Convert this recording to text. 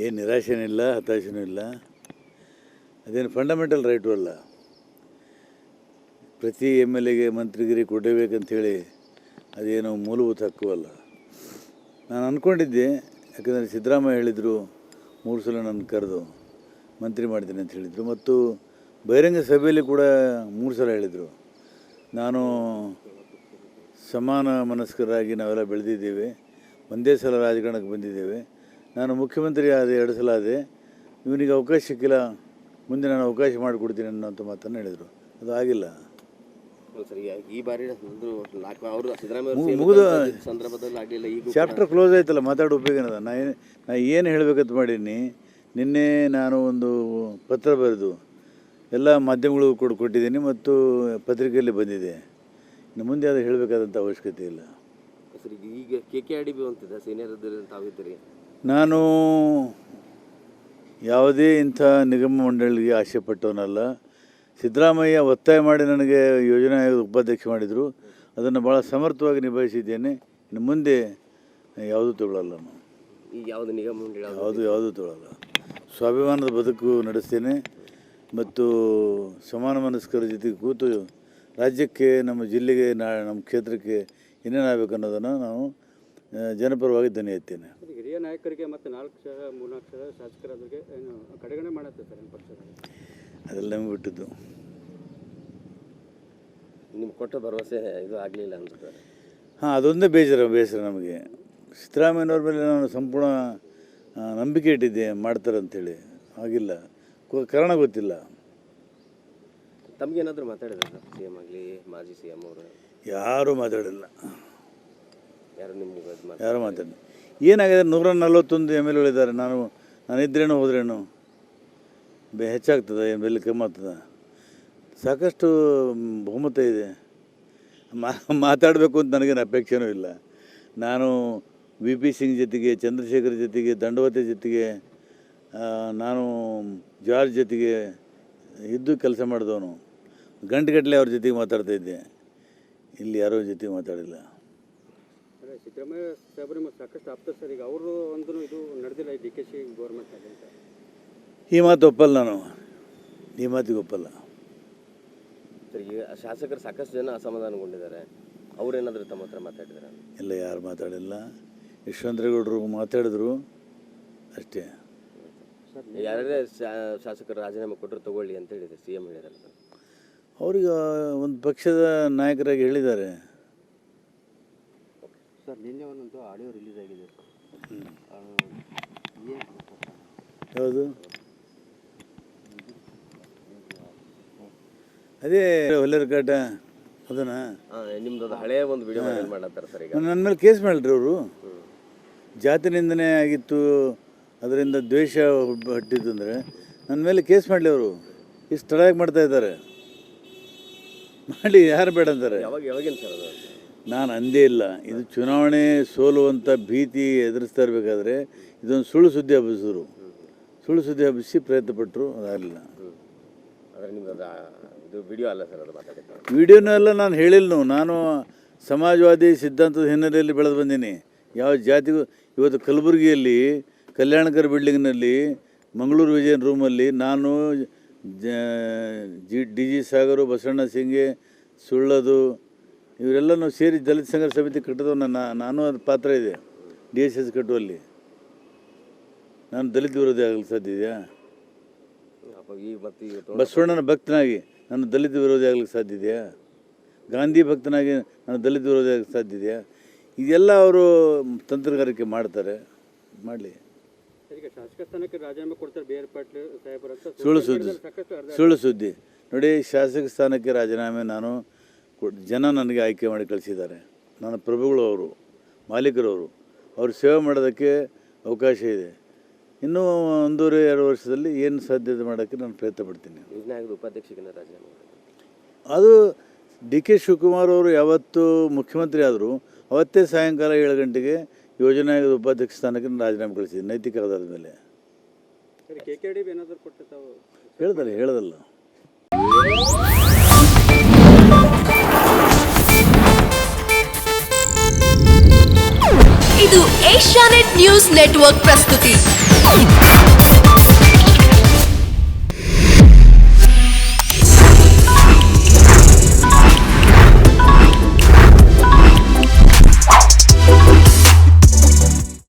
ಏನು ನಿರಾಶೆನೂ ಇಲ್ಲ, ಹತಾಶೆನೂ ಇಲ್ಲ. ಅದೇನು ಫಂಡಮೆಂಟಲ್ ರೈಟು ಅಲ್ಲ. ಪ್ರತಿ MLAಗೆ ಮಂತ್ರಿಗಿರಿ ಕೊಡಬೇಕಂಥೇಳಿ ಅದೇನು ಮೂಲಭೂತ ಹಕ್ಕು ಅಲ್ಲ. ನಾನು ಅಂದ್ಕೊಂಡಿದ್ದೆ, ಯಾಕಂದರೆ ಸಿದ್ದರಾಮಯ್ಯ ಹೇಳಿದರು 3 ಸಲ ನನ್ನ ಕರೆದು ಮಂತ್ರಿ ಮಾಡ್ತೀನಿ ಅಂತ ಹೇಳಿದರು, ಮತ್ತು ಬಹಿರಂಗ ಸಭೆಯಲ್ಲಿ ಕೂಡ 3 ಸಲ ಹೇಳಿದರು. ನಾನು ಸಮಾನ ಮನಸ್ಕರಾಗಿ ನಾವೆಲ್ಲ ಬೆಳೆದಿದ್ದೇವೆ, ಒಂದೇ ಸಲ ರಾಜಕಾರಣಕ್ಕೆ ಬಂದಿದ್ದೇವೆ. ನಾನು ಮುಖ್ಯಮಂತ್ರಿ ಆದೆ, 2 ಸಲ ಆದೆ, ಇವನಿಗೆ ಅವಕಾಶ ಸಿಕ್ಕಿಲ್ಲ, ಮುಂದೆ ನಾನು ಅವಕಾಶ ಮಾಡಿಕೊಡ್ತೀನಿ ಅನ್ನೋಂಥ ಮಾತನ್ನು ಹೇಳಿದರು. ಅದು ಆಗಿಲ್ಲ. ಈ ಬಾರಿ ಅವರು ಮುಗಿದ ಸಂದರ್ಭದಲ್ಲಿ ಆಗಲಿಲ್ಲ. ಈಗ ಚಾಪ್ಟರ್ ಕ್ಲೋಸ್ ಆಯ್ತಲ್ಲ, ಮಾತಾಡೋ ಉಪಯೋಗ ಏನದ? ನಾ ಏನು ಹೇಳಬೇಕಂತ ಮಾಡೀನಿ. ನಿನ್ನೆ ನಾನು ಒಂದು ಪತ್ರ ಬರೆದು ಎಲ್ಲ ಮಾಧ್ಯಮಗಳಿಗೂ ಕೊಟ್ಟಿದ್ದೀನಿ ಮತ್ತು ಪತ್ರಿಕೆಯಲ್ಲಿ ಬಂದಿದೆ. ಇನ್ನು ಮುಂದೆ ಅದು ಹೇಳಬೇಕಾದಂಥ ಅವಶ್ಯಕತೆ ಇಲ್ಲ. ಸರ್, ಈಗ KKRDB ಅಂತಿದೆ, ಸೀನಿಯರ್ ತಾವಿದ್ದೀರಿ. ನಾನು ಯಾವುದೇ ಇಂಥ ನಿಗಮ ಮಂಡಳಿಗೆ ಆಸೆ ಪಟ್ಟವನಲ್ಲ. ಸಿದ್ದರಾಮಯ್ಯ ಒತ್ತಾಯ ಮಾಡಿ ನನಗೆ ಯೋಜನಾ ಆಯೋಗದ ಉಪಾಧ್ಯಕ್ಷ ಮಾಡಿದರು. ಅದನ್ನು ಭಾಳ ಸಮರ್ಥವಾಗಿ ನಿಭಾಯಿಸಿದ್ದೇನೆ. ಇನ್ನು ಮುಂದೆ ಯಾವುದೂ ತಗೊಳ್ಳಲ್ಲ. ನಾನು ಈಗ ಯಾವುದು ನಿಗಮ ಮಂಡಳಿ ಯಾವುದೂ ತಗೊಳ್ಳಲ್ಲ. ಸ್ವಾಭಿಮಾನದ ಬದುಕು ನಡೆಸ್ತೇನೆ ಮತ್ತು ಸಮಾನ ಮನಸ್ಕರ ಜೊತೆಗೆ ಕೂತು ರಾಜ್ಯಕ್ಕೆ, ನಮ್ಮ ಜಿಲ್ಲೆಗೆ, ನಮ್ಮ ಕ್ಷೇತ್ರಕ್ಕೆ ಏನೇನಾಗಬೇಕು ಅನ್ನೋದನ್ನು ನಾವು ಜನಪರವಾಗಿ ಧ್ವನಿ ಎತ್ತೇನೆ. ಹಿರಿಯ ನಾಯಕರಿಗೆ ಮತ್ತು 3-4 ಶಾಸಕರಿಗೆ ಏನು ಕಡೆಗಣನೆ ಮಾಡುತ್ತೆ ಸರ್ ನಿಮ್ಮ ಪಕ್ಷ? ಅದೆಲ್ಲ ನಮಗೆ ಬಿಟ್ಟಿದ್ದು. ನಿಮ್ಗೆ ಕೊಟ್ಟ ಭರವಸೆ ಇದು ಆಗಲಿಲ್ಲ ಅನ್ಸುತ್ತಾರೆ. ಹಾಂ, ಅದೊಂದೇ ಬೇಸರ ನಮಗೆ. ಸಿದ್ದರಾಮಯ್ಯನವ್ರ ಮೇಲೆ ನಾನು ಸಂಪೂರ್ಣ ನಂಬಿಕೆ ಇಟ್ಟಿದ್ದೆ ಮಾಡ್ತಾರೆ ಅಂಥೇಳಿ. ಆಗಿಲ್ಲ, ಕಾರಣ ಗೊತ್ತಿಲ್ಲ. ತಮಗೇನಾದರೂ ಮಾತಾಡಿದ್ರೆ ಸರ್, CM ಆಗಲಿ ಮಾಜಿ CM ಅವರು? ಯಾರೂ ಮಾತಾಡಿಲ್ಲ. ಯಾರು ಮಾತಾಡಿ ಏನಾಗಿದೆ? 141 MLAಗಳಿದ್ದಾರೆ. ನಾನಿದ್ರೇನೋ ಹೋದ್ರೇನು ಹೆಚ್ಚಾಗ್ತದೆ, ಏನು ಬೆಲೆ ಕಮ್ಮಿ ಆಗ್ತದೆ? ಸಾಕಷ್ಟು ಬಹುಮತ ಇದೆ. ಮಾತಾಡಬೇಕು ಅಂತ ನನಗೇನು ಅಪೇಕ್ಷೆನೂ ಇಲ್ಲ. ನಾನು VP ಸಿಂಗ್ ಜೊತೆಗೆ, ಚಂದ್ರಶೇಖರ್ ಜೊತೆಗೆ, ದಂಡವತಿ ಜೊತೆಗೆ, ನಾನು ಜಾರ್ಜ್ ಜೊತೆಗೆ ಇದ್ದು ಕೆಲಸ ಮಾಡಿದವನು. ಗಂಟೆಗಟ್ಟಲೆ ಅವ್ರ ಜೊತೆಗೆ ಮಾತಾಡ್ತಾಯಿದ್ದೆ. ಇಲ್ಲಿ ಯಾರೋ ಜೊತೆಗೆ ಮಾತಾಡಿಲ್ಲ. ಸಿದ್ದರಾಮಯ್ಯ ಸಾಹೇಬರು ಸಾಕಷ್ಟು ಆಪ್ತ ಸರ್. ಈಗ ಅವರು ಒಂದು ಇದು ನಡೆದಿಲ್ಲ, DKC ಗೌರ್ಮೆಂಟ್ ಅಂತ. ಈ ಮಾತು ಒಪ್ಪಲ್ಲ. ನಾನು ಈ ಮಾತಿಗೆ ಒಪ್ಪಲ್ಲ. ಸರ್, ಈಗ ಶಾಸಕರು ಸಾಕಷ್ಟು ಜನ ಅಸಮಾಧಾನಗೊಂಡಿದ್ದಾರೆ. ಅವರೇನಾದರೂ ತಮ್ಮ ಹತ್ರ ಮಾತಾಡಿದ್ದಾರೆ? ಇಲ್ಲ, ಯಾರು ಮಾತಾಡಿಲ್ಲ. ಯಶವಂತರೇಗೌಡರು ಮಾತಾಡಿದ್ರು ಅಷ್ಟೇ. ಯಾರೇ ಶಾಸಕರು ರಾಜೀನಾಮೆ ಕೊಟ್ಟರು ತಗೊಳ್ಳಿ ಅಂತ ಹೇಳಿದೆ, CM ಹೇಳಿದ್ದಾರೆ ಸರ್. ಅವ್ರಿಗೆ ಒಂದು ಪಕ್ಷದ ನಾಯಕರಾಗಿ ಹೇಳಿದ್ದಾರೆ. ಸರ್, ನಿನ್ನೆ ಒಂದೊಂದು ಆಡಿಯೋ ರಿಲೀಸ್ ಆಗಿದೆ. ಯಾವುದು? ಅದೇ ಹೊಲೆರಕಾಟ ಅದನ್ನು ನಿಮ್ದು ಹಳೆಯ ಒಂದು ವಿಡಿಯೋ ಮಾಡ್ತಾರೆ ಸರ್. ಈಗ ನನ್ನ ಮೇಲೆ ಕೇಸ್ ಮಾಡಿರಿ ಅವರು. ಜಾತಿ ನಿಂದನೆ ಆಗಿತ್ತು, ಅದರಿಂದ ದ್ವೇಷ ಹಟ್ಟಿತ್ತು ಅಂದರೆ ನನ್ನ ಮೇಲೆ ಕೇಸ್ ಮಾಡಲಿ ಅವರು. ಇಷ್ಟು ತಡವಾಗಿ ಮಾಡ್ತಾಯಿದ್ದಾರೆ. ಮಾಡಿ, ಯಾರು ಬೇಡ ಅಂತಾರೆ? ಯಾವಾಗಿನ ಸರ್ ಅದು? ನಾನು ಅಂದೇ ಇಲ್ಲ. ಇದು ಚುನಾವಣೆ ಸೋಲುವಂಥ ಭೀತಿ ಎದುರಿಸ್ತಾ ಇರಬೇಕಾದ್ರೆ ಇದೊಂದು ಸುಳ್ಳು ಸುದ್ದಿ ಹಬ್ಬಿಸಿದ್ರು. ಸುಳ್ಳು ಸುದ್ದಿ ಹಬ್ಬಿಸಿ ಪ್ರಯತ್ನಪಟ್ಟರು, ಅದಾಗಲಿಲ್ಲ. ಆದರೆ ನಿಮ್ಮದು ಇದು ವಿಡಿಯೋ ಅಲ್ಲ ಸರ್, ಅದು ಮಾತಾಡಿದ್ದು ವಿಡಿಯೋನೂ ಎಲ್ಲ ನಾನು ಹೇಳಿಲ್ಲ. ನಾನು ಸಮಾಜವಾದಿ ಸಿದ್ಧಾಂತದ ಹಿನ್ನೆಲೆಯಲ್ಲಿ ಬೆಳೆದು ಬಂದೀನಿ. ಯಾವ ಜಾತಿಗೂ ಇವತ್ತು ಕಲಬುರಗಿಯಲ್ಲಿ ಕಲ್ಯಾಣಕರ ಬಿಲ್ಡಿಂಗ್ನಲ್ಲಿ ಮಂಗಳೂರು ವಿಜಯನ್ ರೂಮಲ್ಲಿ ನಾನು DG ಸಾಗರು, ಬಸವಣ್ಣ ಸಿಂಗೆ, ಸುಳ್ಳದು ಇವರೆಲ್ಲನೂ ಸೇರಿ ದಲಿತ ಸಂಘರ್ಷ ಸಮಿತಿ ಕಟ್ಟಿದವ. ನಾನು ಅದು ಪಾತ್ರ ಇದೆ. DSS ಕಟ್ಟುವಲ್ಲಿ ನಾನು ದಲಿತ ವಿರೋಧಿ ಆಗಲಿಕ್ಕೆ ಸಾಧ್ಯ ಇದೆಯಾ? ಬಸವಣ್ಣನ ಭಕ್ತನಾಗಿ ನಾನು ದಲಿತ ವಿರೋಧಿ ಆಗಲಿಕ್ಕೆ ಸಾಧ್ಯ ಇದೆಯಾ? ಗಾಂಧಿ ಭಕ್ತನಾಗಿ ನಾನು ದಲಿತ ವಿರೋಧಿ ಆಗಲಿಕ್ಕೆ ಸಾಧ್ಯ ಇದೆಯಾ? ಇದೆಲ್ಲ ಅವರು ತಂತ್ರಗಾರಿಕೆ ಮಾಡ್ತಾರೆ, ಮಾಡಲಿ. ಈಗ ಶಾಸಕ ಸ್ಥಾನಕ್ಕೆ ರಾಜೀನಾಮೆ ಕೊಡ್ತಾರೆ BR ಪಾಟೀಲ್ ಸಾಹೇಬರು ಅಂತ ಸುಳ್ಳು ಸುದ್ದಿ. ನೋಡಿ, ಶಾಸಕ ಸ್ಥಾನಕ್ಕೆ ರಾಜೀನಾಮೆ ನಾನು ಜನ ನನಗೆ ಆಯ್ಕೆ ಮಾಡಿ ಕಳಿಸಿದ್ದಾರೆ. ನನ್ನ ಪ್ರಭುಗಳು ಅವರು, ಮಾಲೀಕರವರು. ಅವರು ಸೇವೆ ಮಾಡೋದಕ್ಕೆ ಅವಕಾಶ ಇದೆ. ಇನ್ನೂ 1.5-2 ವರ್ಷದಲ್ಲಿ ಏನು ಸಾಧ್ಯತೆ ಮಾಡೋಕ್ಕೆ ನಾನು ಪ್ರಯತ್ನ ಪಡ್ತೀನಿ. ಉಪಾಧ್ಯಕ್ಷಕ್ಕೆ ರಾಜೀನಾಮೆ ಅದು DK ಶಿವಕುಮಾರ್ ಅವರು ಯಾವತ್ತು ಮುಖ್ಯಮಂತ್ರಿ ಆದರೂ ಅವತ್ತೇ ಸಾಯಂಕಾಲ 7 ಗಂಟೆಗೆ ಯೋಜನಾ ಆಯೋಗದ ಉಪಾಧ್ಯಕ್ಷ ಸ್ಥಾನಕ್ಕೆ ನಾನು ರಾಜೀನಾಮೆ ಕಳಿಸಿದ್ದೀನಿ, ನೈತಿಕ ಆಧಾರದ ಮೇಲೆ. KKRDB ಏನಾದರೂ ಕೊಟ್ಟು ತಾವು ಹೇಳದಲ್ಲ. ಇದು ಏಷ್ಯಾನೆಟ್ ನ್ಯೂಸ್ ನೆಟ್ವರ್ಕ್ ಪ್ರಸ್ತುತಿ.